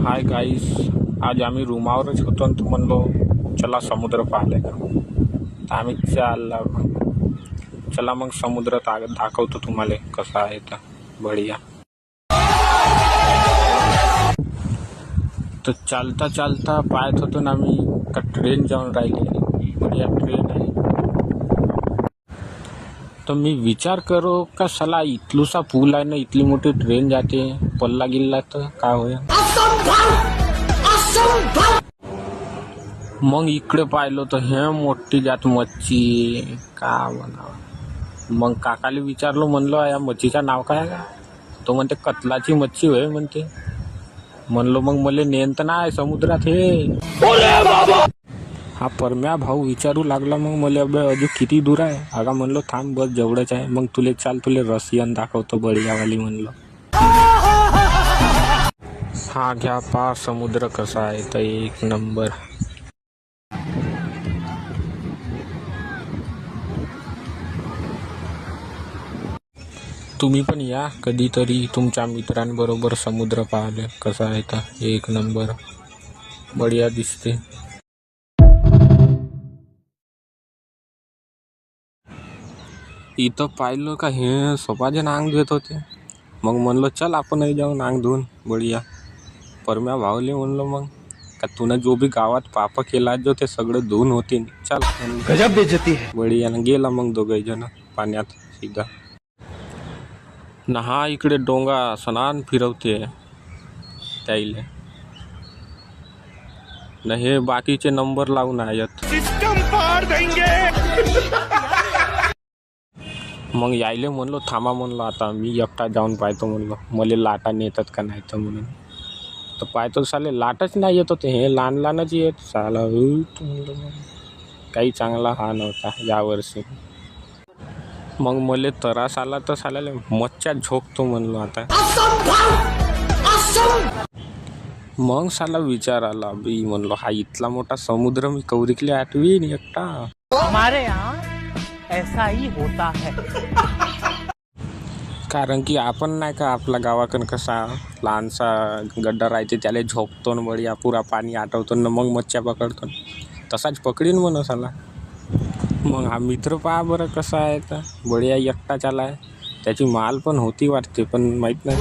Hi guys, आज आम्ही रूमावरच होतो आणि तू म्हणलो चला समुद्र पाहायला जाऊ. तर आम्ही चालला मग. चला मग समुद्र दाखवतो तुम्हाला कसा आहे तर बढिया. तर चालता चालता पाहत होतो ना आम्ही का ट्रेन जाऊन राहिली. बढिया ट्रेन आहे. तर मी विचार करो का साला इथलूसा पूल आहे ना, इथली मोठी ट्रेन जाते, पल्ला गिल्ला तर काय होईल. मग इकडे पाहिलं तर हे मोठी जात मच्छी का म्हणावं. मग काकाला विचारलो, म्हणलो या मच्छीचं नाव काय का. तो म्हणते कतलाची मच्छी होय म्हणते. म्हणलो मग मला नेन तर नाही समुद्रात हे. हा परम्या भाऊ विचारू लागला मग मला, अजून किती दूर आहे. अगा म्हणलो थांब बस जेवढंच आहे. मग तुले चाल, तुले रशियन दाखवतो बढियावाली म्हणलो. हा घ्या पा समुद्र कसा आहे तर एक नंबर. तुम्ही पण या कधीतरी तुमच्या मित्रांबरोबर समुद्र पाहिले कसा आहे तर एक नंबर बढिया दिसते. इथं पाहिलं का हे स्वतःचे नांग देत होते. मग म्हणलो चल आपणही जाऊ नांग धुवून बढिया. परम्या भावले म्हणलो मग का तुनं जो बी गावात पाप केला जो ते सगळं धुवून होतील चल. गजब बेइज्जती है. बढिया गेला मग दोघे जण पाण्यात सीधा. नहा इकडे डोंगा स्नान फिरवते त्याईले न, हे बाकीचे नंबर लावून आहेत. सिस्टम पार देंगे. मग यायले म्हणलो थांबा म्हणलो आता मी एकटा जाऊन पाहतो म्हणलो मला लाटा नेतात का नाही तर म्हणून. तर पाहतो साले लाटच नाही येत होते, हे लहान लहानच येत साला. म्हणलो मग काही चांगला हा नव्हता यावर्षी. मग मला त्रास आला तर साल्याला मच्छा झोकतो म्हणलो आता. मग साला विचार आला बी म्हणलो हा इथला मोठा समुद्र मी कौरिकले आठवीन एकटा. हमारे यहाँ ऐसा ही होता है. कारण की आपण नाही का आपल्या गावाकडं कसा लहानसा गड्डा राहते त्याला झोपतो न बढिया पुरा पाणी आटवतो न मग मच्छा पकडतो. तसाच पकडीन म्हणून साला. मग हा मित्र पहा बरं कसा आहे तर बढिया एकटा चालाय. त्याची माल पण होती वाटते पण माहीत नाही.